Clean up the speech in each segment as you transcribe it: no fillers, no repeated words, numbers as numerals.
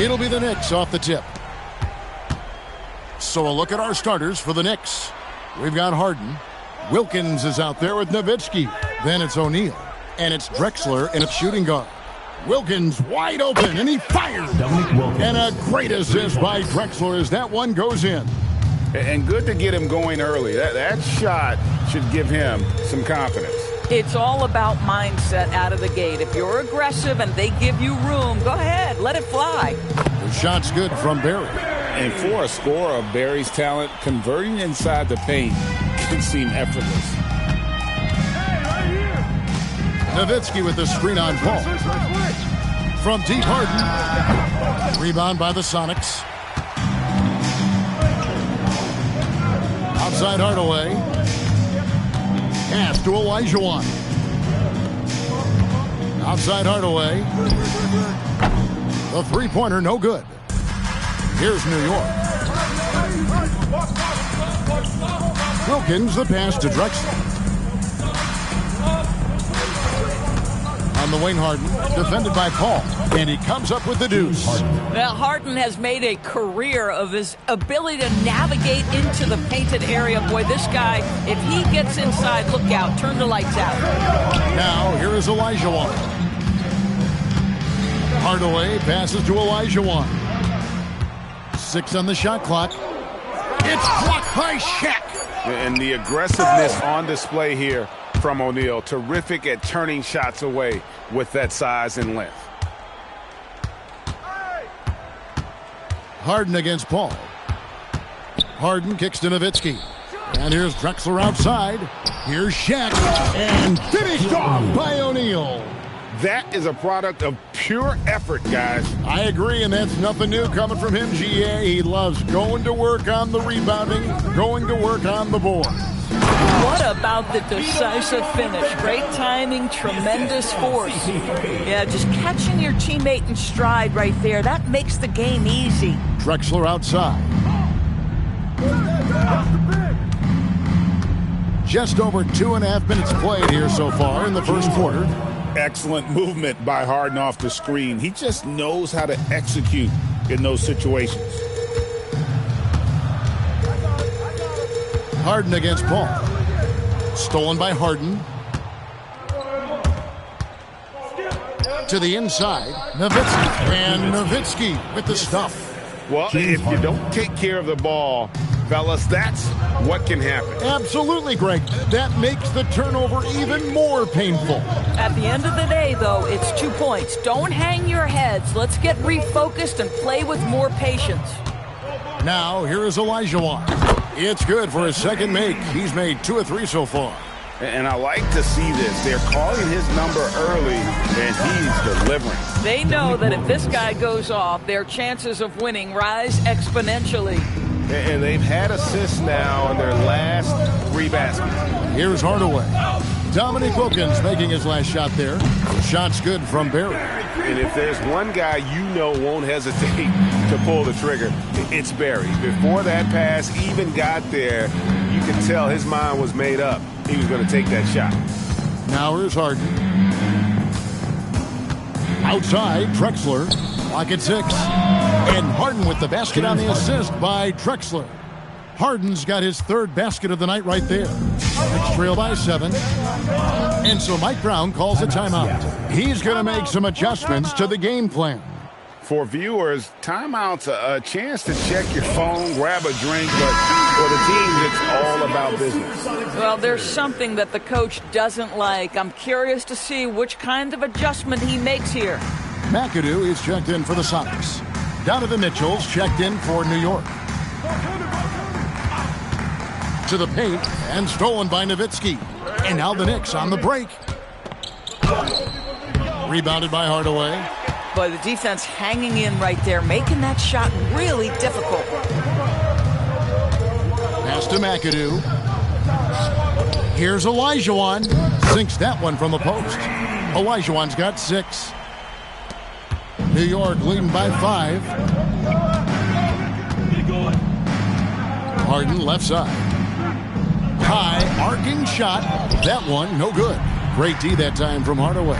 It'll be the Knicks off the tip. So a look at our starters for the Knicks. We've got Harden. Wilkins is out there with Nowitzki. Then it's O'Neal. And it's Drexler in its shooting guard. Wilkins wide open, and he fires. And a great assist by Drexler as that one goes in. And good to get him going early. That shot should give him some confidence. It's all about mindset out of the gate. If you're aggressive and they give you room, go ahead, let it fly. The shot's good from Barry. And for a scorer of Barry's talent, converting inside the paint can seem effortless. Nowitzki with the screen on Paul. From deep, Harden. Rebound by the Sonics. Outside Hardaway. Pass to Olajuwon. Outside Hardaway. The three-pointer, no good. Here's New York. Wilkins, the pass to Drexler. On the wing, Harden, defended by Paul, and he comes up with the deuce. Now, Harden has made a career of his ability to navigate into the painted area. Boy, this guy, if he gets inside, look out, turn the lights out. Now, here is Olajuwon. Hardaway passes to Olajuwon. 6 on the shot clock. It's blocked by Shaq. And the aggressiveness on display here from O'Neal. Terrific at turning shots away with that size and length. Harden against Paul. Harden kicks to Nowitzki. And here's Drexler outside. Here's Shaq. And finished off by O'Neal. That is a product of pure effort, guys. I agree, and that's nothing new coming from him, GA. He loves going to work on the rebounding, going to work on the board. What about the decisive finish? Great timing, tremendous force. Yeah, just catching your teammate in stride right there. That makes the game easy. Drexler outside. Just over 2.5 minutes played here so far in the first quarter. Excellent movement by Harden off the screen. He just knows how to execute in those situations. Harden against Paul. Stolen by Harden. To the inside. Nowitzki. And Nowitzki with the stuff. Well, if you don't take care of the ball, fellas, that's what can happen. Absolutely, Greg. That makes the turnover even more painful. At the end of the day, though, it's 2 points. Don't hang your heads. Let's get refocused and play with more patience. Now, here is Olajuwon. It's good for his second make. He's made 2 of 3 so far. And I like to see this. They're calling his number early, and he's delivering. They know that if this guy goes off, their chances of winning rise exponentially. And they've had assists now in their last 3 baskets. Here's Hardaway. Dominique Wilkins making his last shot there. Shot's good from Barry. And if there's one guy you know won't hesitate to pull the trigger, it's Barry. Before that pass even got there, you could tell his mind was made up. He was going to take that shot. Now here's Harden. Outside, Drexler. Clock at 6. And Harden with the basket on the assist by Drexler. Harden's got his 3rd basket of the night right there. Knicks trail by 7. And so Mike Brown calls a timeout. He's going to make some adjustments to the game plan. For viewers, timeout's a chance to check your phone, grab a drink, but for the team, it's all about business. Well, there's something that the coach doesn't like. I'm curious to see which kind of adjustment he makes here. McAdoo is checked in for the Sonics. Donovan Mitchell's checked in for New York. To the paint and stolen by Nowitzki. And now the Knicks on the break. Rebounded by Hardaway. Boy, the defense hanging in right there, making that shot really difficult. Pass to McAdoo. Here's Olajuwon. Sinks that one from the post. Olajuwon's got 6. New York leading by 5. Harden left side. High arcing shot. That one no good. Great D that time from Hardaway.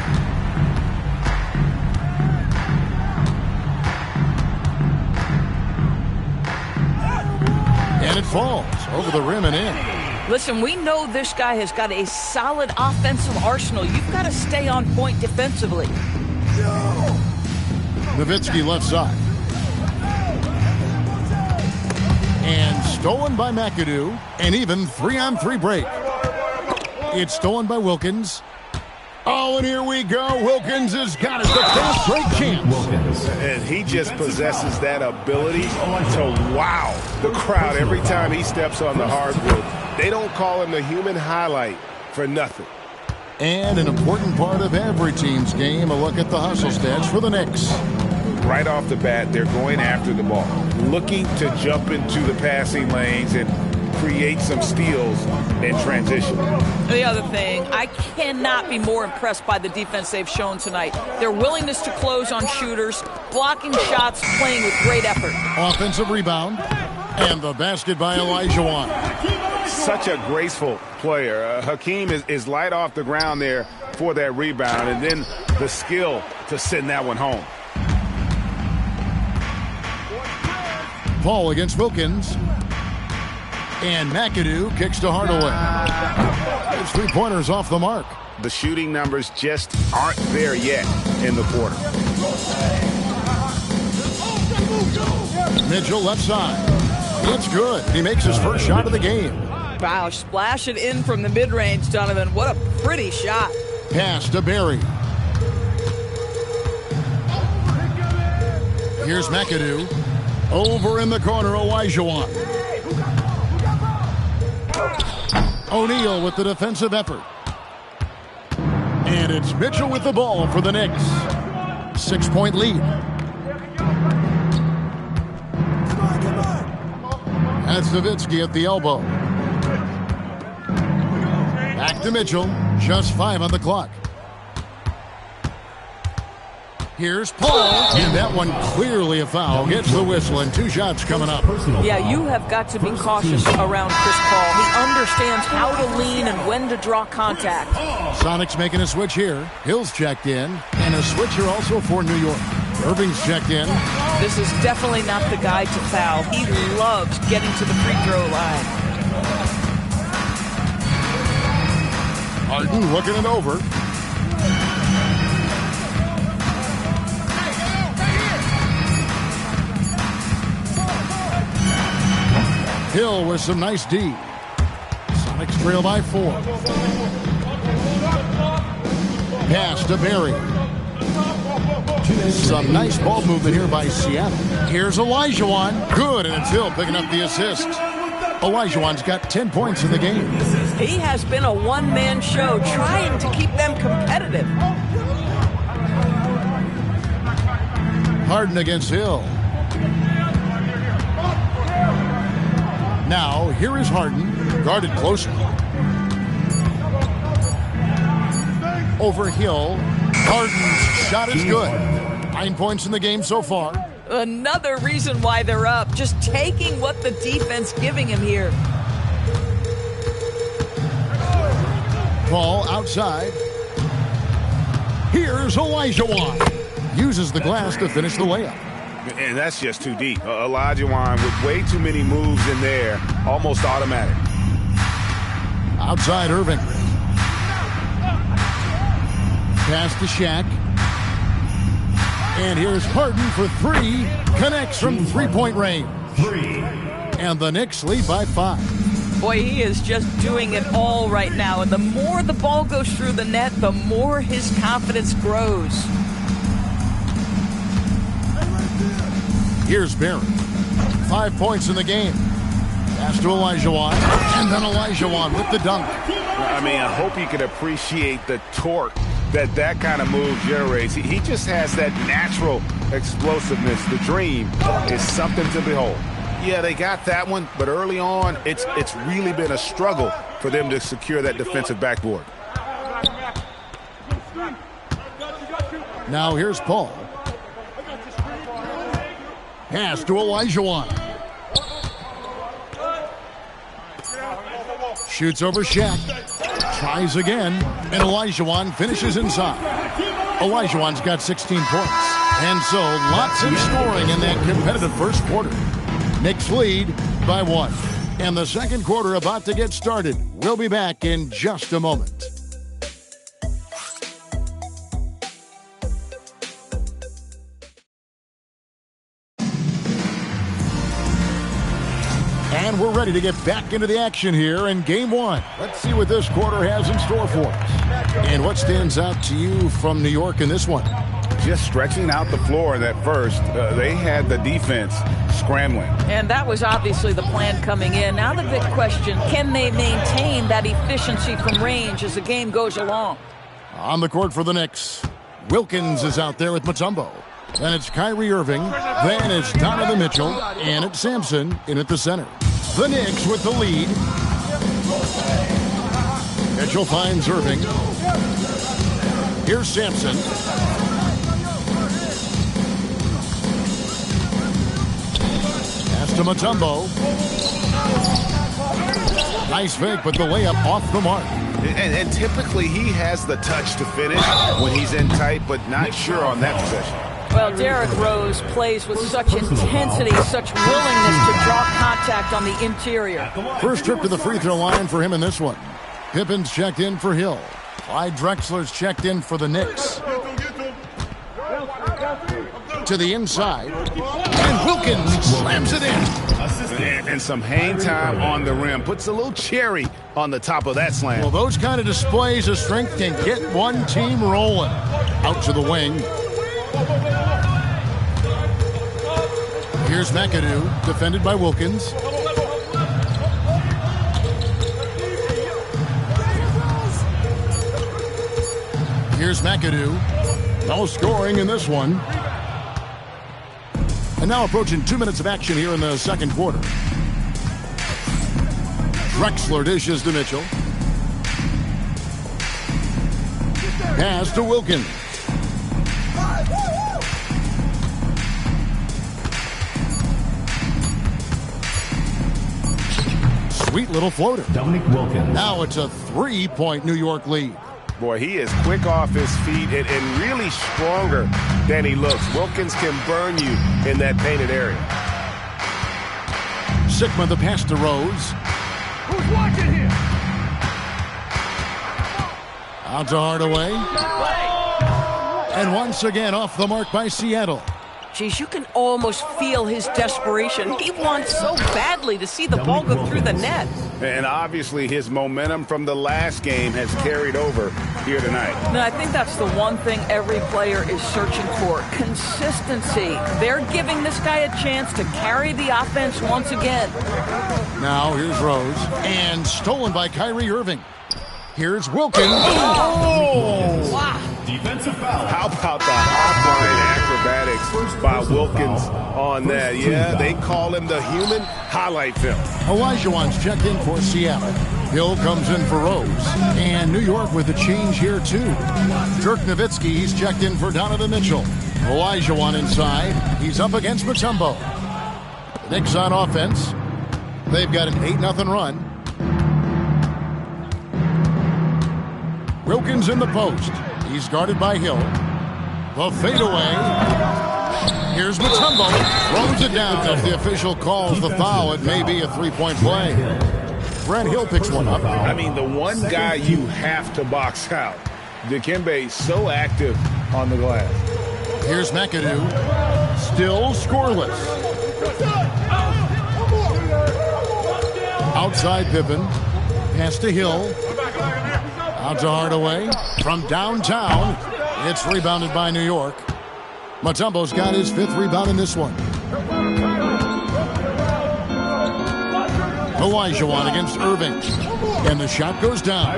it falls over the rim and in. Listen, we know this guy has got a solid offensive arsenal. You've got to stay on point defensively. Nowitzki left side. And stolen by McAdoo. An even 3-on-3 break. It's stolen by Wilkins. Oh, and here we go. Wilkins has got it. The fast break chance. And he just possesses that ability to wow the crowd every time he steps on the hardwood. They don't call him the human highlight for nothing. And an important part of every team's game, a look at the hustle stats for the Knicks. Right off the bat, they're going after the ball, looking to jump into the passing lanes and create some steals in transition. The other thing, I cannot be more impressed by the defense they've shown tonight. Their willingness to close on shooters, blocking shots, playing with great effort. Offensive rebound, and the basket by Olajuwon. Such a graceful player. Hakeem is light off the ground there for that rebound, and then the skill to send that one home. Paul against Wilkins. And McAdoo kicks to Hardaway. His three-pointers off the mark. The shooting numbers just aren't there yet in the quarter. Mitchell left side. It's good. He makes his first shot of the game. Wow, splash it in from the mid-range, Donovan. What a pretty shot. Pass to Barry. Here's McAdoo. Over in the corner, Olajuwon. O'Neal with the defensive effort. And it's Mitchell with the ball for the Knicks. 6-point lead. That's Nowitzki at the elbow. Back to Mitchell. Just 5 on the clock. Here's Paul, and that one clearly a foul. Gets the whistle, and 2 shots coming up. Yeah, you have got to be cautious around Chris Paul. He understands how to lean and when to draw contact. Sonic's making a switch here. Hill's checked in, and a switch here also for New York. Irving's checked in. This is definitely not the guy to foul. He loves getting to the free throw line. Harden looking it over. Hill with some nice D. Sonics trail by 4. Pass to Barry. Some nice ball movement here by Seattle. Here's Olajuwon. Good, and it's Hill picking up the assist. Olajuwon's got 10 points in the game. He has been a one-man show trying to keep them competitive. Harden against Hill. Now, here is Harden, guarded closely. Over Hill. Harden's shot is good. 9 points in the game so far. Another reason why they're up. Just taking what the defense giving him here. Paul outside. Here's Olajuwon. Uses the glass to finish the layup. And that's just too deep. Olajuwon with way too many moves in there, almost automatic. Outside Irving. Pass to Shaq. And here's Harden for 3. Connects from three-point range. And the Knicks lead by 5. Boy, he is just doing it all right now. And the more the ball goes through the net, the more his confidence grows. Here's Barry. 5 points in the game. Pass to Olajuwon. And then Olajuwon with the dunk. I mean, I hope you can appreciate the torque that kind of move generates. He just has that natural explosiveness. The dream is something to behold. Yeah, they got that one, but early on, it's really been a struggle for them to secure that defensive backboard. Now here's Paul. Pass to Olajuwon. Shoots over Shaq. Tries again, and Olajuwon finishes inside. Olajuwon's got 16 points. And so, lots of scoring in that competitive first quarter. Knicks lead by 1. And the second quarter about to get started. We'll be back in just a moment. And we're ready to get back into the action here in Game 1. Let's see what this quarter has in store for us. And what stands out to you from New York in this one? Just stretching out the floor in that first. They had the defense scrambling. And that was obviously the plan coming in. Now the big question, can they maintain that efficiency from range as the game goes along? On the court for the Knicks, Wilkins is out there with Mutombo. Then it's Kyrie Irving. Then it's Donovan Mitchell. And it's Sampson in at the center. The Knicks with the lead. Mitchell finds Irving. Here's Sampson. Pass to Mutombo. Nice fake, but the layup off the mark. And typically he has the touch to finish when he's in tight, but not sure on that possession. Well, Derrick Rose plays with such intensity, such willingness to draw contact on the interior. First trip to the free throw line for him in this one. Pippen's checked in for Hill. Clyde Drexler's checked in for the Knicks. To the inside. And Wilkins slams it in. And some hang time on the rim. Puts a little cherry on the top of that slam. Well, those kind of displays of strength can get one team rolling. Out to the wing. Here's McAdoo, defended by Wilkins. Here's McAdoo. No scoring in this one. And now approaching 2 minutes of action here in the second quarter. Drexler dishes to Mitchell. Pass to Wilkins. Sweet little floater. Dominic Wilkins. Now it's a 3-point New York lead. Boy, he is quick off his feet and really stronger than he looks. Wilkins can burn you in that painted area. Sigma the pass to Rose. Who's watching here? Out to Hardaway. And once again off the mark by Seattle. Geez, you can almost feel his desperation. He wants so badly to see the ball go through the net. And obviously his momentum from the last game has carried over here tonight. And I think that's the one thing every player is searching for. Consistency. They're giving this guy a chance to carry the offense once again. Now here's Rose. And stolen by Kyrie Irving. Here's Wilkins. Oh! Wow. Defensive foul. How about the hotline acrobatics by Wilkins on that? Yeah, they call him the human highlight film. Olajuwon's checked in for Seattle. Hill comes in for Rose. And New York with a change here, too. Dirk Nowitzki, he's checked in for Donovan Mitchell. Olajuwon inside. He's up against Mutombo. The Knicks on offense. They've got an 8-0 run. Wilkins in the post. He's guarded by Hill. The fadeaway. Here's Mutombo. Throws it down. If the official calls the foul, it may be a three-point play. Brett Hill picks one up. I mean, the one guy you have to box out. Dikembe so active on the glass. Here's McAdoo. Still scoreless. Outside Pippen. Pass to Hill. Out to Hardaway. From downtown. It's rebounded by New York. Mutombo's got his 5th rebound in this one. Olajuwon against Irving. And the shot goes down.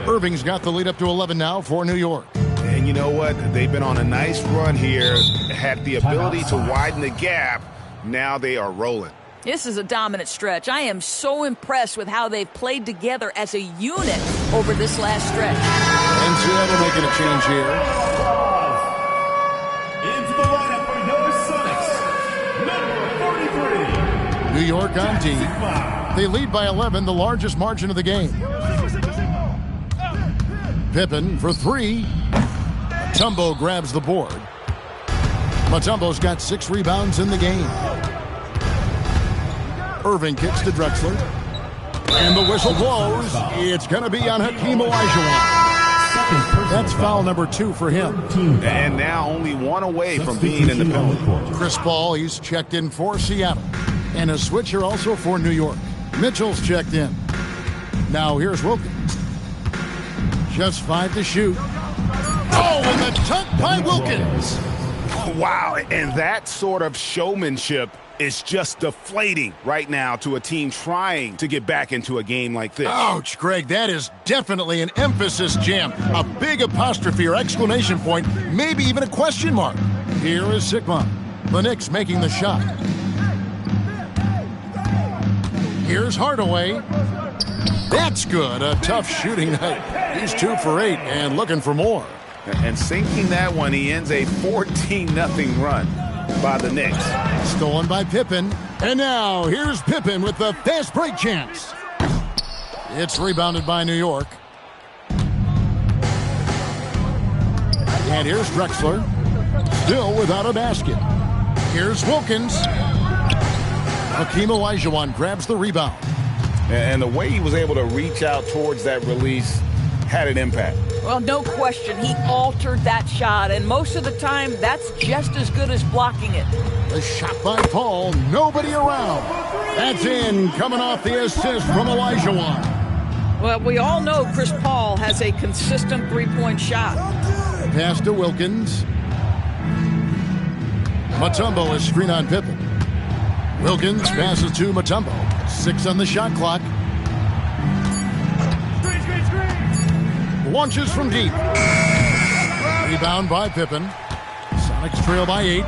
Irving's got the lead up to 11 now for New York. And you know what? They've been on a nice run here. Had the ability to widen the gap. Now they are rolling. This is a dominant stretch. I am so impressed with how they've played together as a unit over this last stretch. And Seattle making a change here. Into the lineup for your Sonics, number 43. New York on D. They lead by 11, the largest margin of the game. Pippen for 3. Mutombo grabs the board. Mutombo's got 6 rebounds in the game. Irving kicks to Drexler. And the whistle blows. It's going to be on Hakeem Olajuwon. That's foul number 2 for him. And now only one away from being in the penalty. Chris Paul, he's checked in for Seattle. And a switcher also for New York. Mitchell's checked in. Now here's Wilkins. Just 5 to shoot. Oh, and the dunk by Wilkins. Wow, and that sort of showmanship is just deflating right now to a team trying to get back into a game like this. Ouch, Greg, that is definitely an emphasis jam. A big apostrophe or exclamation point, maybe even a question mark. Here is Sigma. The Knicks making the shot. Here's Hardaway. That's good. A tough shooting night. He's 2 for 8 and looking for more. And sinking that one, he ends a 14-0 run by the Knicks. Stolen by Pippen. And now here's Pippen with the fast break chance. It's rebounded by New York. And here's Drexler. Still without a basket. Here's Wilkins. Hakeem Olajuwon grabs the rebound. And the way he was able to reach out towards that release had an impact. Well, no question. He altered that shot, and most of the time, that's just as good as blocking it. The shot by Paul. Nobody around. That's in. Coming off the assist from Olajuwon. Well, we all know Chris Paul has a consistent three-point shot. Pass to Wilkins. Mutombo is screen on Pippen. Wilkins passes to Mutombo. 6 on the shot clock. Launches from deep. Rebound by Pippen. Sonics trail by 8.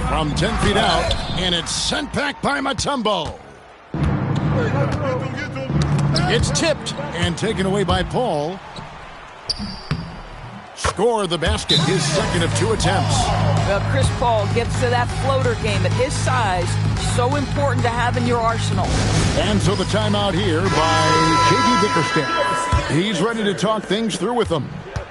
From 10 feet out, and it's sent back by Mutombo. It's tipped and taken away by Paul. Score the basket, his second of 2 attempts. Well, Chris Paul gets to that floater game at his size. So important to have in your arsenal. And so the timeout here by J.D. Bickerstaff. He's ready to talk things through with them.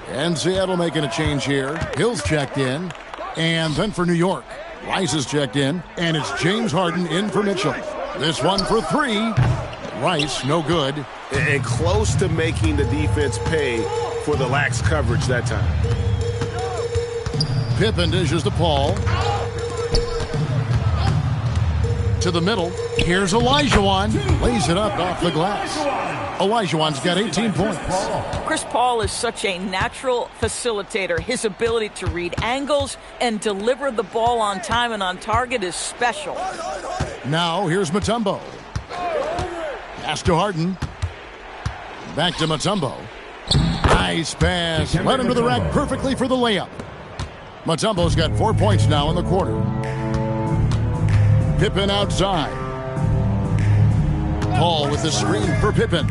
And Seattle making a change here. Hill's checked in. And then for New York, Rice is checked in. And it's James Harden in for Mitchell. This one for 3. Rice, no good. And close to making the defense pay for the lax coverage that time. Pippen dishes to Paul. To the middle. Here's Olajuwon. Lays it up off the glass. Olajuwon's got 18 points. Chris Paul is such a natural facilitator. His ability to read angles and deliver the ball on time and on target is special. Now here's Mutombo. Pass to Harden. Back to Mutombo. Nice pass. Led him to the rack perfectly for the layup. Mutombo's got 4 points now in the quarter. Pippen outside. Paul with the screen for Pippen.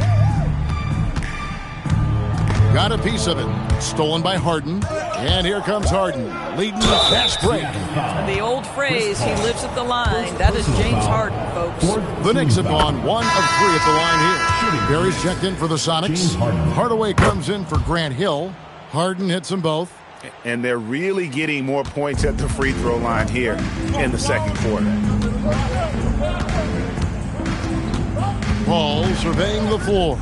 Got a piece of it. Stolen by Harden. And here comes Harden, leading the fast break. The old phrase, he lives at the line. That is James Harden, folks. The Knicks have gone 1 of 3 at the line here. Barry's checked in for the Sonics. Hardaway comes in for Grant Hill. Harden hits them both. And they're really getting more points at the free throw line here in the second quarter. Paul surveying the floor.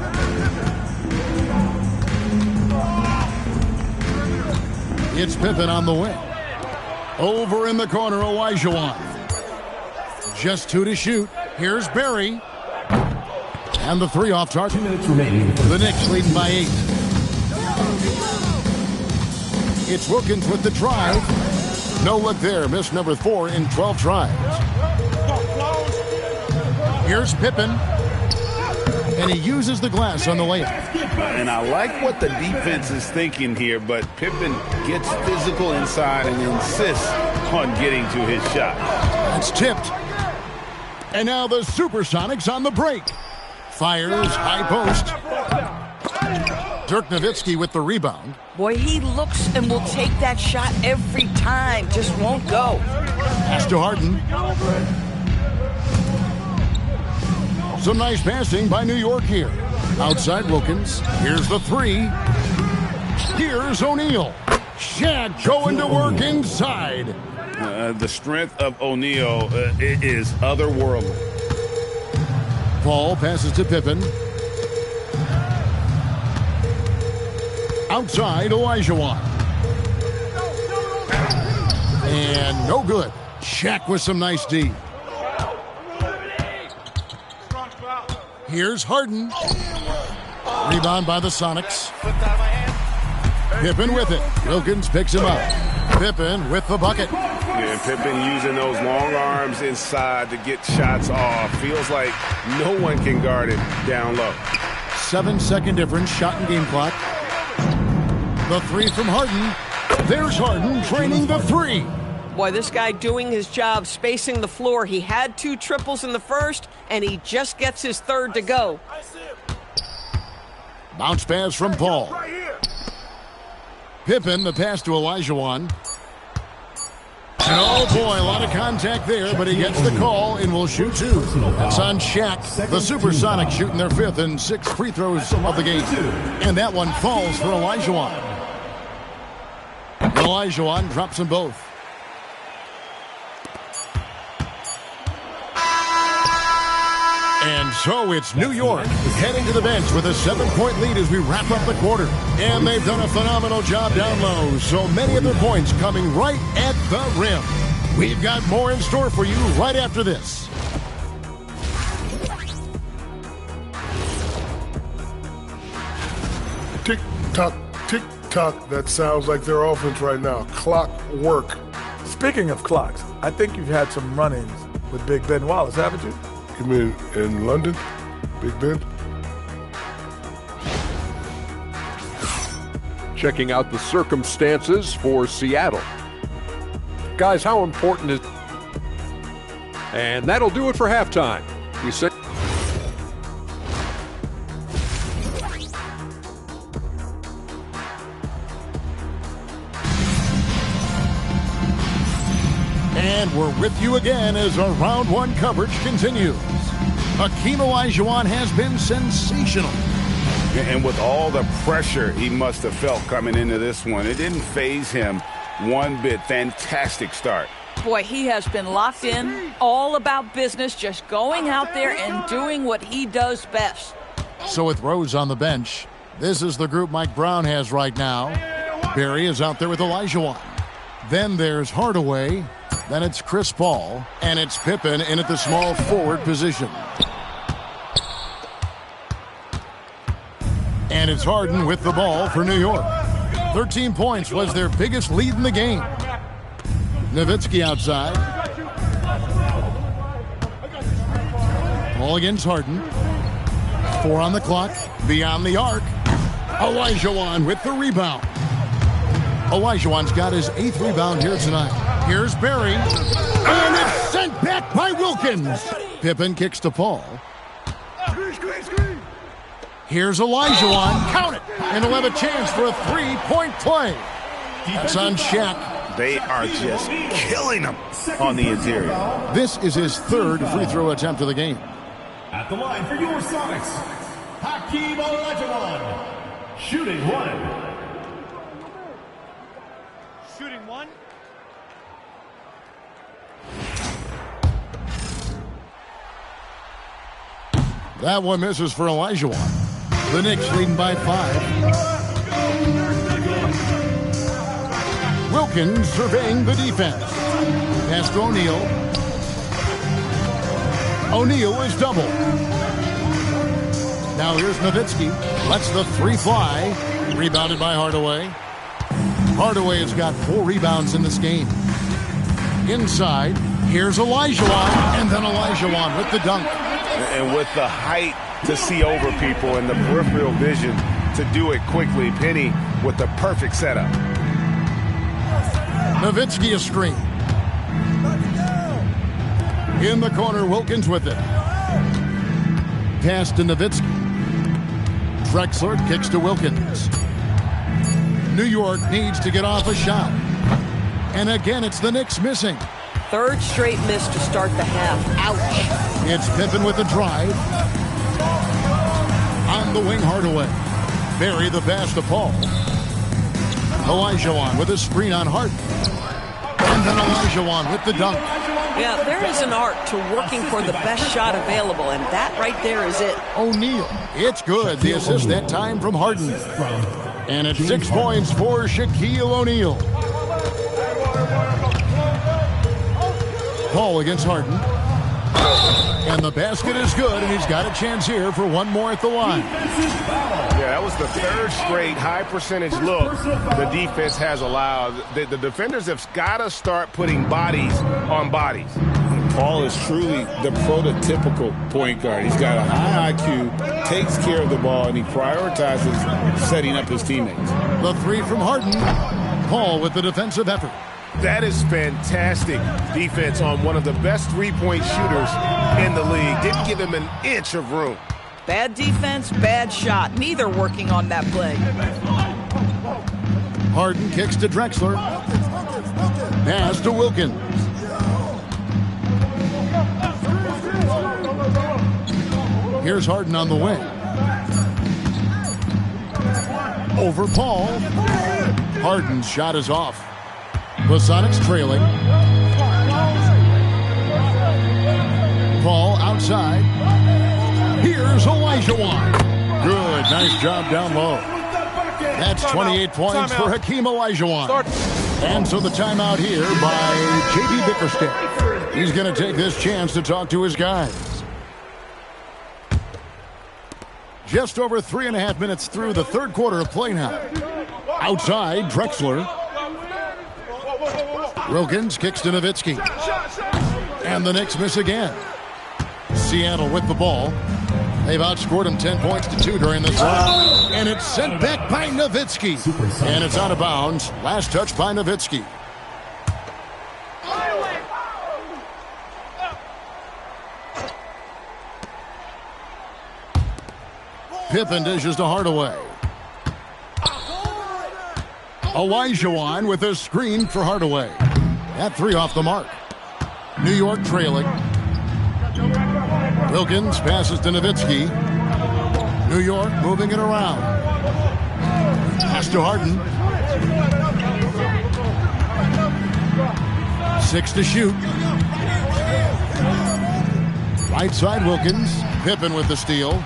It's Pippen on the wing. Over in the corner, Olajuwon. Just 2 to shoot. Here's Barry. And the 3 off target. 2 minutes remaining. The Knicks leading by 8. It's Wilkins with the drive. No look there. Miss number 4 in 12 tries. Here's Pippen. And he uses the glass on the layup. And I like what the defense is thinking here, but Pippen gets physical inside and insists on getting to his shot. That's tipped. And now the Supersonics on the break. Fires high post. Dirk Nowitzki with the rebound. Boy, he looks and will take that shot every time. Just won't go. Pass to Harden. Some nice passing by New York here. Outside Wilkins. Here's the 3. Here's O'Neal. Shaq going to work inside. The strength of O'Neal is otherworldly. Paul passes to Pippen. Outside, Olajuwon. And no good. Shaq with some nice D. Here's Harden. Rebound by the Sonics. Pippen with it. Wilkins picks him up. Pippen with the bucket. Yeah, Pippen using those long arms inside to get shots off. Feels like no one can guard it down low. 7-second difference, shot and game clock. The three from Harden. There's Harden training the three. Boy, this guy doing his job, spacing the floor. He had 2 triples in the first, and he just gets his third to go. Bounce pass from Paul. Pippen, the pass to Olajuwon. Oh boy, a lot of contact there, but he gets the call and will shoot 2. That's on Shaq. The Supersonics shooting their 5th and 6th free throws of the game. And that one falls for Olajuwon. Olajuwon drops them both. And so it's New York heading to the bench with a 7-point lead as we wrap up the quarter. And they've done a phenomenal job down low. So many of their points coming right at the rim. We've got more in store for you right after this. Tick-tock, tick-tock. That sounds like their offense right now. Clock work. Speaking of clocks, I think you've had some run-ins with Big Ben Wallace, haven't you? You mean in London? Big Ben? Checking out the circumstances for Seattle. Guys, how important is... And that'll do it for halftime. We said... And we're with you again as our round 1 coverage continues. Hakeem Olajuwon has been sensational. And with all the pressure he must have felt coming into this one, it didn't faze him one bit. Fantastic start. Boy, he has been locked in, all about business, just going out there and doing what he does best. So with Rose on the bench, this is the group Mike Brown has right now. Barry is out there with Olajuwon. Then there's Hardaway. Then it's Chris Paul. And it's Pippen in at the small forward position. And it's Harden with the ball for New York. 13 points was their biggest lead in the game. Nowitzki outside. Ball against Harden. 4 on the clock. Beyond the arc. Olajuwon with the rebound. Olajuwon's got his 8th rebound here tonight. Here's Barry. And it's sent back by Wilkins. Pippen kicks to Paul. Here's Olajuwon. Count it. And he'll have a chance for a 3-point play. That's on Shaq. They are just killing him on the interior. This is his 3rd free throw attempt of the game. At the line for your Sonics, Hakeem Olajuwon. Shooting 1. Shooting 1. That one misses for Olajuwon. The Knicks leading by 5. Wilkins surveying the defense. Pass to O'Neal. O'Neal is doubled. Now here's Nowitzki. Lets the 3 fly. Rebounded by Hardaway. Hardaway has got 4 rebounds in this game. Inside, here's Olajuwon. And then Olajuwon with the dunk. And with the height to see over people and the peripheral vision to do it quickly, Penny with the perfect setup. Nowitzki a screen. In the corner, Wilkins with it. Pass to Nowitzki. Drexler kicks to Wilkins. New York needs to get off a shot. And again, it's the Knicks missing. 3rd straight miss to start the half. Ouch. It's Pippen with a drive. On the wing, Hardaway. Barry the pass to Paul. Olajuwon with a screen on Harden. And then Olajuwon with the dunk. Yeah, there is an art to working for the best shot available, and that right there is it. O'Neal, it's good. The assist that time from Harden. And it's 6 points for Shaquille O'Neal. Paul against Harden. And the basket is good, and he's got a chance here for one more at the line. Yeah, that was the third straight high-percentage look the defense has allowed. The defenders have got to start putting bodies on bodies. Paul is truly the prototypical point guard. He's got a high IQ, takes care of the ball, and he prioritizes setting up his teammates. The three from Harden. Paul with the defensive effort. That is fantastic defense on one of the best three-point shooters in the league. Didn't give him an inch of room. Bad defense, bad shot. Neither working on that play. Harden kicks to Drexler. Pass to Wilkins. Here's Harden on the wing. Over Paul. Harden's shot is off. The Sonics trailing. Paul outside. Here's Olajuwon. Good, nice job down low. That's 28 points for Hakeem Olajuwon. And so the timeout here by J.B. Bickerstaff. He's going to take this chance to talk to his guys. Just over 3.5 minutes through the third quarter of play now. Outside, Drexler. Wilkins kicks to Nowitzki. And the Knicks miss again. Seattle with the ball. They've outscored him 10 points to 2 during this round. And it's sent back by Nowitzki. And it's out of bounds. Last touch by Nowitzki. Pippen dishes to Hardaway. Olajuwon with a screen for Hardaway. That three off the mark. New York trailing. Wilkins passes to Nowitzki. New York moving it around. Pass to Harden. 6 to shoot. Right side Wilkins. Pippen with the steal.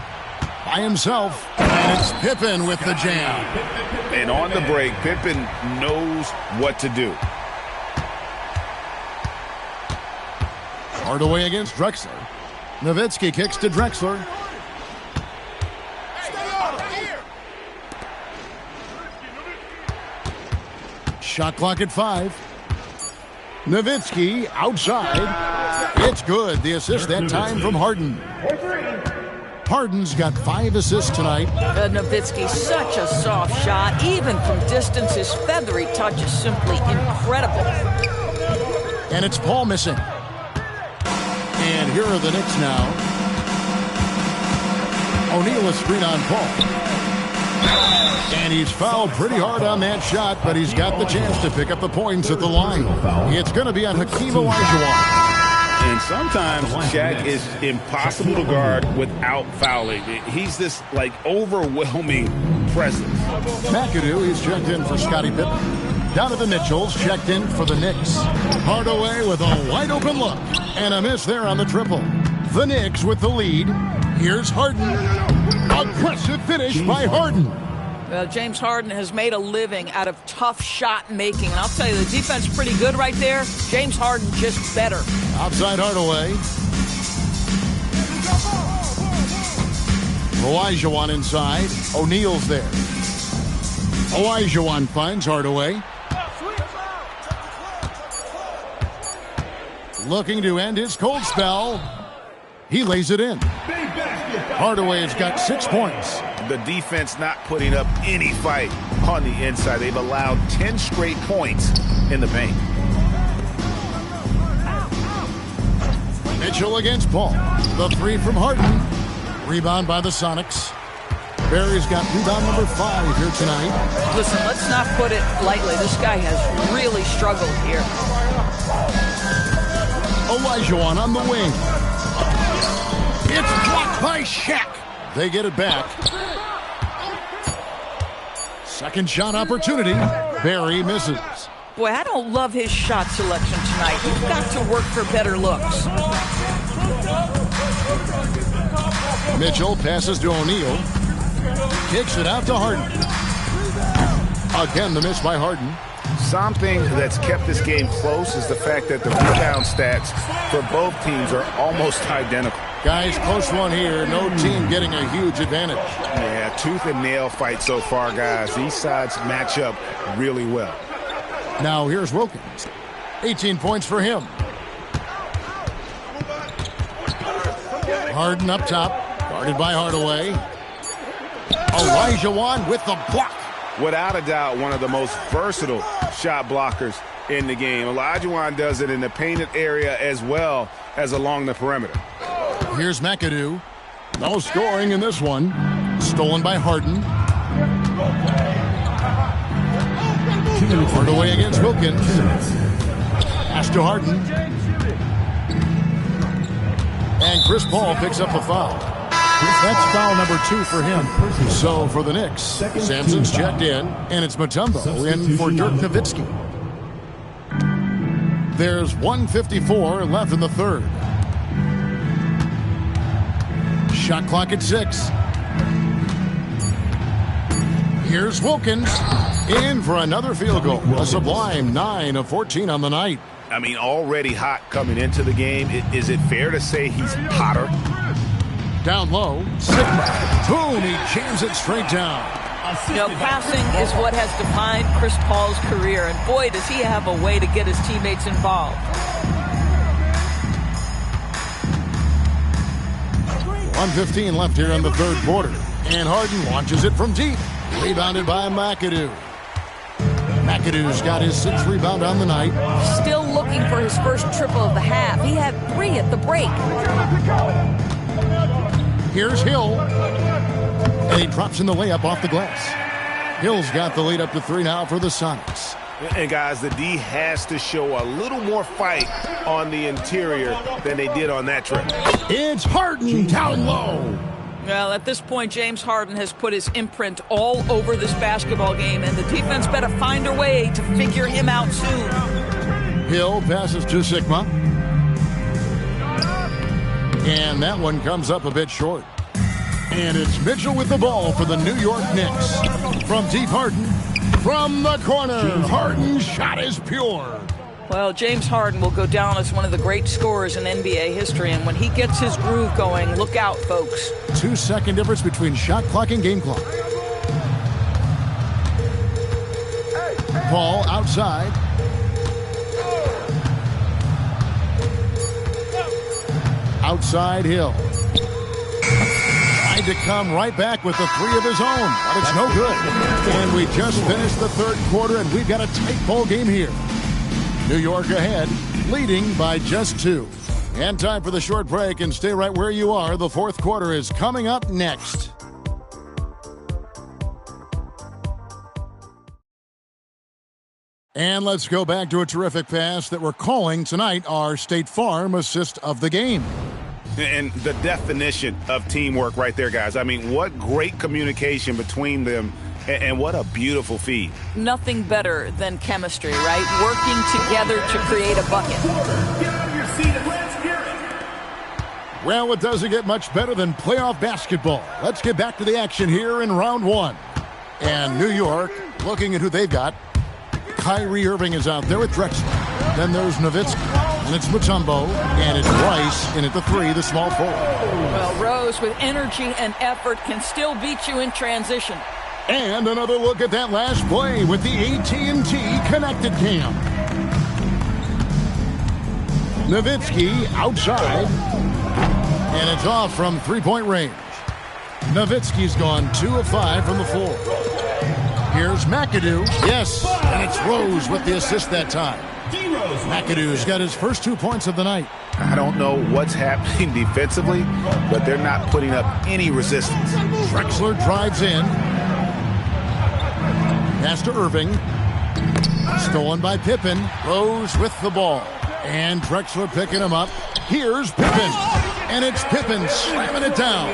By himself. And it's Pippen with the jam. And on the break, Pippen knows what to do. Hardaway against Drexler. Nowitzki kicks to Drexler. Shot clock at 5. Nowitzki outside. It's good. The assist that time from Harden. Harden's got 5 assists tonight. Nowitzki, such a soft shot. Even from distance, his feathery touch is simply incredible. And it's Paul missing. And here are the Knicks now. O'Neal is screen on Paul. And he's fouled pretty hard on that shot, but he's got the chance to pick up the points at the line. It's going to be on Hakeem Olajuwon. And sometimes Shaq is impossible to guard without fouling. He's this, overwhelming presence. McAdoo, he's checked in for Scottie Pippen. Down to the Mitchells, checked in for the Knicks. Hardaway with a wide-open look. And a miss there on the triple. The Knicks with the lead. Here's Harden. Aggressive finish by Harden. Well, James Harden has made a living out of tough shot making. And I'll tell you, the defense is pretty good right there. James Harden just better. Outside Hardaway. Olajuwon inside. O'Neal's there. Olajuwon finds Hardaway. Looking to end his cold spell. He lays it in. Hardaway has got 6 points. The defense not putting up any fight on the inside. They've allowed 10 straight points in the paint. Mitchell against Paul. The three from Harden. Rebound by the Sonics. Barry's got rebound number 5 here tonight. Listen, let's not put it lightly. This guy has really struggled here. Olajuwon on the wing. It's blocked by Shaq. They get it back. Second shot opportunity. Barry misses. Boy, I don't love his shot selection tonight. He's got to work for better looks. Mitchell passes to O'Neal. Kicks it out to Harden. Again, the miss by Harden. Something that's kept this game close is the fact that the rebound stats for both teams are almost identical. Guys, close one here. No team getting a huge advantage. Yeah, tooth and nail fight so far, guys. These sides match up really well. Now here's Wilkins. 18 points for him. Harden up top. Guarded by Hardaway. Olajuwon with the block. Without a doubt, one of the most versatile shot blockers in the game. Olajuwon does it in the painted area as well as along the perimeter. Here's McAdoo. No scoring in this one. Stolen by Harden. Hardaway against Wilkins. Pass to Harden. And Chris Paul picks up the foul. That's foul number 2 for him. So for the Knicks, Sampson's checked in, and it's Mutombo in for Dirk Nowitzki. There's 1:54 left in the third. Shot clock at 6. Here's Wilkins in for another field goal. A sublime 9 of 14 on the night. I mean, already hot coming into the game. Is it fair to say he's hotter? Down low, Sigma. Boom, he jams it straight down. You know, passing is what has defined Chris Paul's career, and boy, does he have a way to get his teammates involved. 1:15 left here in the third quarter, and Harden launches it from deep. Rebounded by McAdoo. McAdoo's got his 6th rebound on the night. Still looking for his first triple of the half. He had 3 at the break. Here's Hill. And he drops in the layup off the glass. Hill's got the lead up to 3 now for the Sonics. And guys, the D has to show a little more fight on the interior than they did on that trip. It's Harden down low. Well, at this point, James Harden has put his imprint all over this basketball game, and the defense better find a way to figure him out soon. Hill passes to Sigma. And that one comes up a bit short. And it's Mitchell with the ball for the New York Knicks. From deep, Harden. From the corner, Harden's shot is pure. Well, James Harden will go down as one of the great scorers in NBA history, and when he gets his groove going, look out, folks. 2-second difference between shot clock and game clock. Paul outside. Outside Hill. Tried to come right back with the 3 of his own, but it's no good. And we just finished the third quarter, and we've got a tight ball game here. New York ahead, leading by just 2. And time for the short break, and stay right where you are. The fourth quarter is coming up next. And let's go back to a terrific pass that we're calling tonight our State Farm assist of the game. And the definition of teamwork right there, guys. I mean, what great communication between them, and what a beautiful feed. Nothing better than chemistry, right? Working together to create a bucket. Get out of your seat and let's hear it. Well, it doesn't get much better than playoff basketball. Let's get back to the action here in round 1. And New York, looking at who they've got. Kyrie Irving is out there with Drexler. Then there's Nowitzki. And it's Mutombo. And it's Rice in at the 3, the small forward. Well, Rose with energy and effort can still beat you in transition. And another look at that last play with the AT&T Connected Cam. Nowitzki outside. And it's off from 3-point range. Nowitzki's gone 2 of 5 from the floor. Here's McAdoo. Yes, and it's Rose with the assist that time. McAdoo's got his first 2 points of the night. I don't know what's happening defensively, but they're not putting up any resistance. Drexler drives in. Pass to Irving. Stolen by Pippen. Rose with the ball. And Drexler picking him up. Here's Pippen. And it's Pippen slamming it down.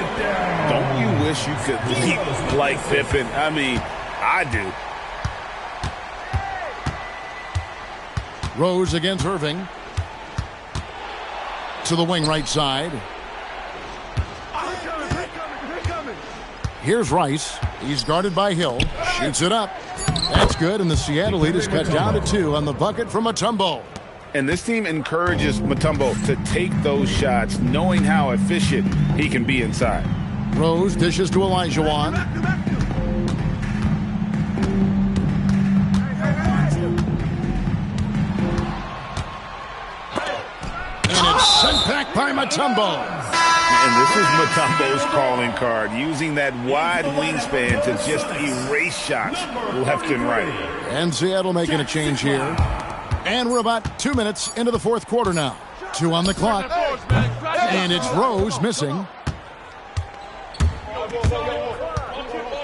Don't you wish you could leap like Pippen? I mean, I do. Rose against Irving. To the wing right side. Here's Rice. He's guarded by Hill. Shoots it up. That's good, and the Seattle lead is cut down to 2 on the bucket from Mutombo. And this team encourages Mutombo to take those shots, knowing how efficient he can be inside. Rose dishes to Olajuwon. And it's sent back by Mutombo. And this is Mutombo's calling card, using that wide wingspan to just erase shots left and right. And Seattle making a change here. And we're about 2 minutes into the fourth quarter now. 2 on the clock. And it's Rose missing.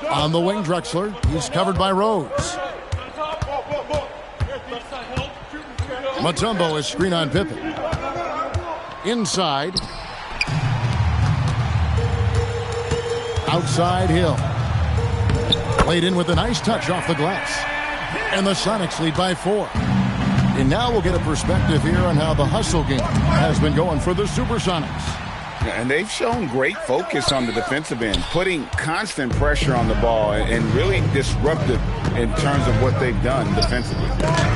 On the wing, Drexler. He's covered by Rose. Mutombo is screen on Pippen. Inside. Outside Hill. Played in with a nice touch off the glass. And the Sonics lead by 4. And now we'll get a perspective here on how the hustle game has been going for the Supersonics. And they've shown great focus on the defensive end, putting constant pressure on the ball and really disruptive in terms of what they've done defensively.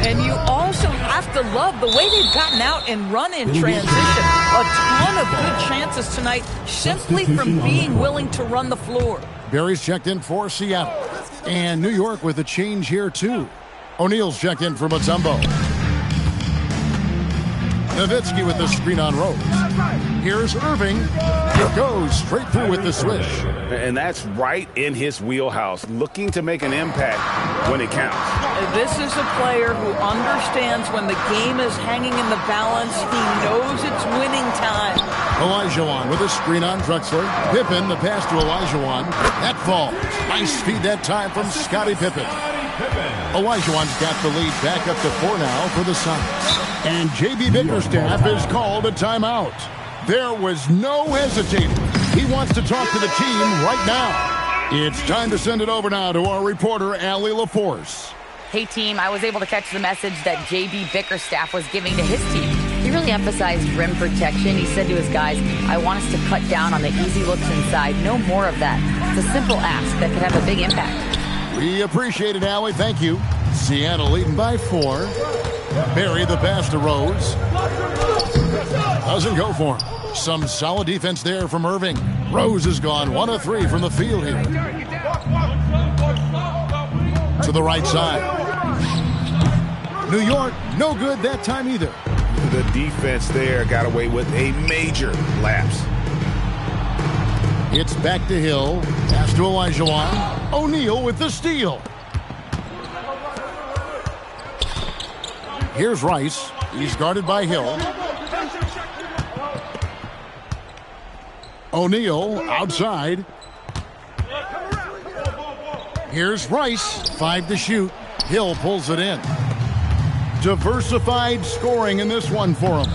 And you also have to love the way they've gotten out and run in transition. A ton of good chances tonight simply from being willing to run the floor. Barry's checked in for Seattle. And New York with a change here too. O'Neal's checked in for Mutombo. Nowitzki with the screen on Rose. Here's Irving. It goes straight through with the swish. And that's right in his wheelhouse, looking to make an impact when it counts. This is a player who understands when the game is hanging in the balance. He knows it's winning time. Olajuwon with a screen on Drexler. Pippen, the pass to Olajuwon. That falls. Nice speed that time from Scottie Pippen. Olajuwon's got the lead back up to 4 now for the Sonics. And J.B. Bickerstaff is called a timeout. There was no hesitating. He wants to talk to the team right now. It's time to send it over now to our reporter, Allie LaForce. Hey, team, I was able to catch the message that J.B. Bickerstaff was giving to his team. He really emphasized rim protection. He said to his guys, I want us to cut down on the easy looks inside. No more of that. It's a simple ask that could have a big impact. We appreciate it, Allie. Thank you. Seattle leading by 4. Barry the pass to Rose. Doesn't go for him. Some solid defense there from Irving. Rose is gone 1 of 3 from the field here. To the right side. New York, no good that time either. The defense there got away with a major lapse. It's back to Hill. Pass to Olajuwon. O'Neal with the steal. Here's Rice. He's guarded by Hill. O'Neal outside. Here's Rice. 5 to shoot. Hill pulls it in. Diversified scoring in this one for him.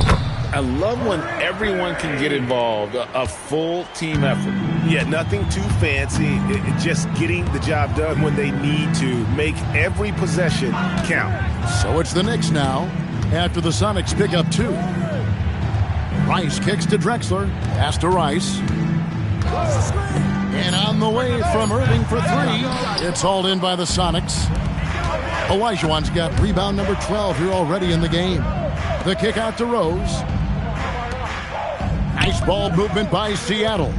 I love when everyone can get involved, a full team effort. Yeah, nothing too fancy, just getting the job done when they need to. Make every possession count. So it's the Knicks now, after the Sonics pick up 2. Rice kicks to Drexler, pass to Rice. And on the way from Irving for 3. It's hauled in by the Sonics. Olajuwon's got rebound number 12 here already in the game. The kick out to Rose. Nice ball movement by Seattle.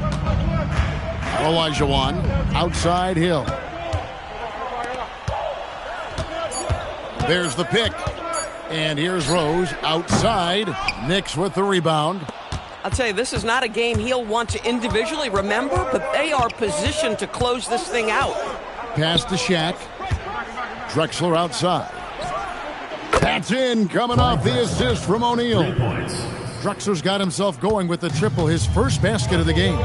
Olajuwon, outside Hill. There's the pick. And here's Rose, outside. Knicks with the rebound. I'll tell you, this is not a game he'll want to individually remember, but they are positioned to close this thing out. Pass to Shaq. Drexler outside. That's in, coming off the assist from O'Neal. Drexler's got himself going with the triple, his first basket of the game.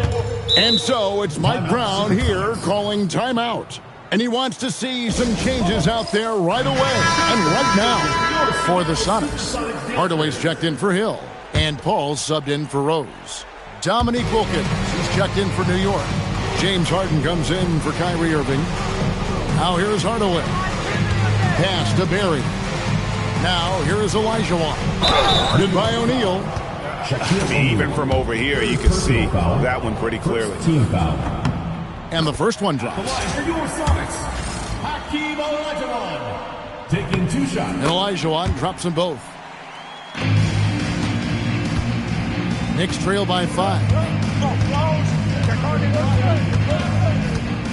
And so it's Mike Brown here calling timeout. And he wants to see some changes out there right away and right now for the Sonics. Hardaway's checked in for Hill. And Paul's subbed in for Rose. Dominique Wilkins, he's checked in for New York. James Harden comes in for Kyrie Irving. Now here's Hardaway. Pass to Barry. Now, here is Olajuwon. Guarded by O'Neal. I mean, even from over here, you can see that one pretty clearly. Team foul. And the first one drops. For your Sonics, Hakeem Olajuwon. Taking 2 shots. And Olajuwon drops them both. Knicks trail by 5.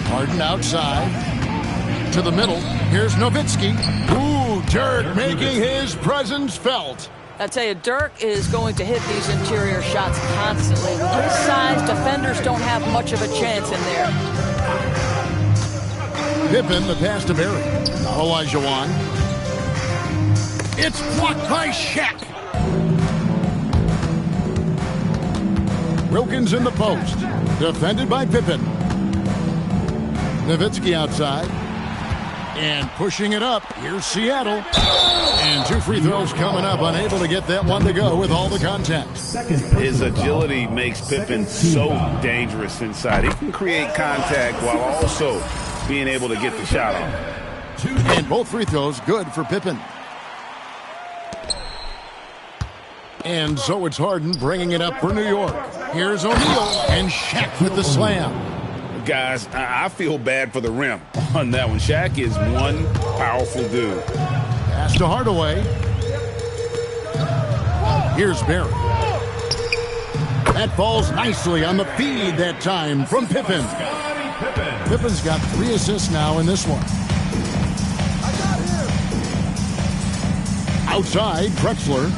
Harden outside. To the middle. Here's Nowitzki. Ooh, Dirk making his presence felt. I tell you, Dirk is going to hit these interior shots constantly. With his size, defenders don't have much of a chance in there. Pippen, the pass to Barry. Olajuwon. It's blocked by Shaq. Wilkins in the post. Defended by Pippen. Nowitzki outside. And pushing it up. Here's Seattle. And 2 free throws coming up. Unable to get that one to go with all the contact. His agility makes Pippen so dangerous inside. He can create contact while also being able to get the shot off. And both free throws good for Pippen. And so it's Harden bringing it up for New York. Here's O'Neal and Shaq with the slam. Guys, I feel bad for the rim on that one. Shaq is one powerful dude. Pass to Hardaway. Here's Barry. That falls nicely on the feed that time from Pippen. Pippen's got 3 assists now in this one. Outside, Drexler.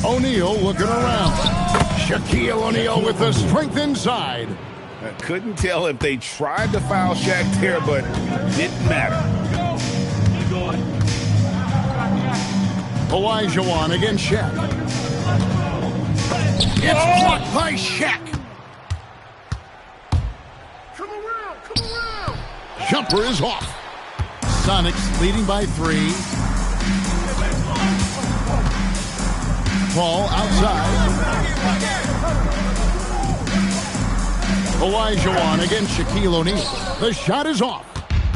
O'Neal looking around. Shaquille O'Neal with the strength inside. I couldn't tell if they tried to foul Shaq there, but didn't matter. Olajuwon against Shaq. It's blocked by Shaq. Come around. Jumper is off. Sonics leading by 3. Ball outside. Olajuwon against Shaquille O'Neal. The shot is off.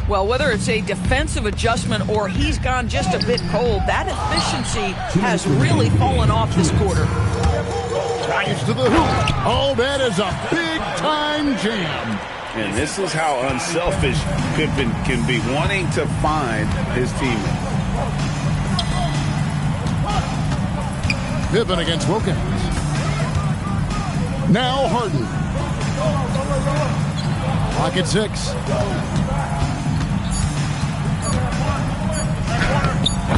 Well, whether it's a defensive adjustment or he's gone just a bit cold, that efficiency has really fallen off this quarter. Drives to the hoop. Oh, that is a big-time jam. And this is how unselfish Pippen can be, wanting to find his teammate. Pippen against Wilkins. Now Harden. Clock at 6.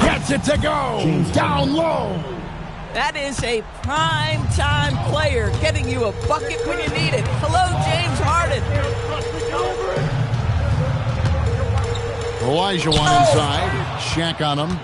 Gets it to go. Down low. That is a prime-time player getting you a bucket when you need it. Hello, James Harden. Olajuwon inside. Shaq on him.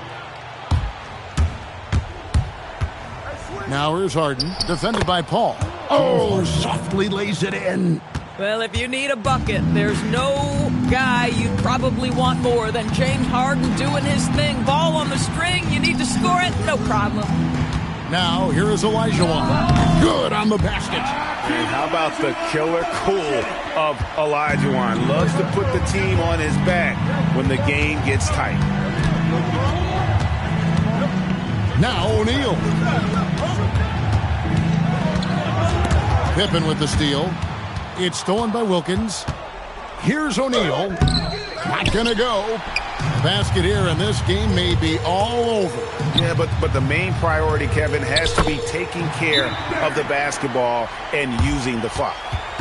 Now here's Harden, defended by Paul. Oh, softly lays it in. Well, if you need a bucket, there's no guy you probably want more than James Harden doing his thing. Ball on the string, you need to score it, no problem. Now, here is Olajuwon. Good on the basket. And how about the killer cool of Olajuwon? Loves to put the team on his back when the game gets tight. Now O'Neal. Pippen with the steal. It's stolen by Wilkins. Here's O'Neal. Not gonna go. Basket here, and this game may be all over. Yeah, but the main priority, Kevin, has to be taking care of the basketball and using the clock.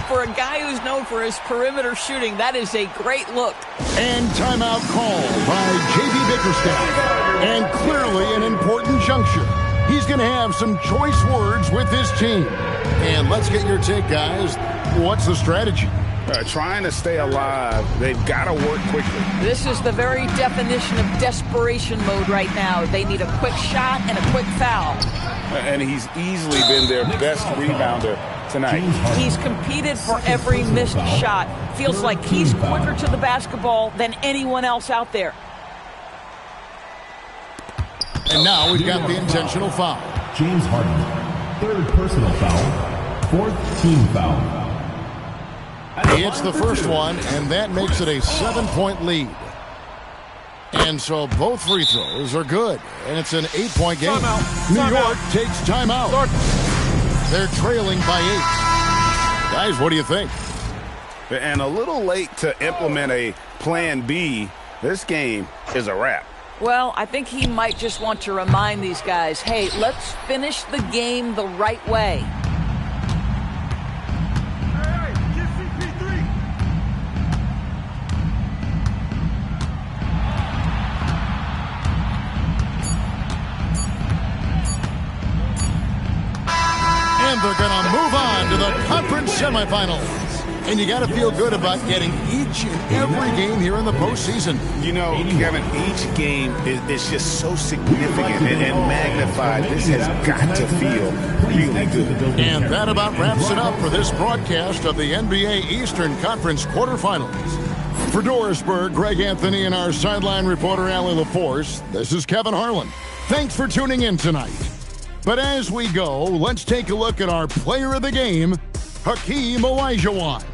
For a guy who's known for his perimeter shooting, that is a great look. And timeout called by J.B. Bickerstaff. And clearly an important juncture. He's going to have some choice words with his team. And let's get your take, guys. What's the strategy? Trying to stay alive. They've got to work quickly. This is the very definition of desperation mode right now. They need a quick shot and a quick foul. And he's easily been their best rebounder tonight. He's competed for every missed shot. Feels like he's quicker to the basketball than anyone else out there. And now we've got the intentional foul. James Harden, third personal foul, fourth team foul. He hits the first one, and that makes it a 7-point lead. And so both free throws are good. And it's an 8-point game. Timeout. New York takes timeout. They're trailing by 8. Guys, what do you think? And a little late to implement a plan B. This game is a wrap. Well, I think he might just want to remind these guys, hey, let's finish the game the right way. And they're going to move on to the conference semifinals. And you got to feel good about getting each and every game here in the postseason. You know, Kevin, each game is just so significant and magnified. This has got to feel really good. And that about wraps it up for this broadcast of the NBA Eastern Conference quarterfinals. For Dorisburg, Greg Anthony, and our sideline reporter, Allie LaForce, this is Kevin Harlan. Thanks for tuning in tonight. But as we go, let's take a look at our player of the game, Hakeem Olajuwon.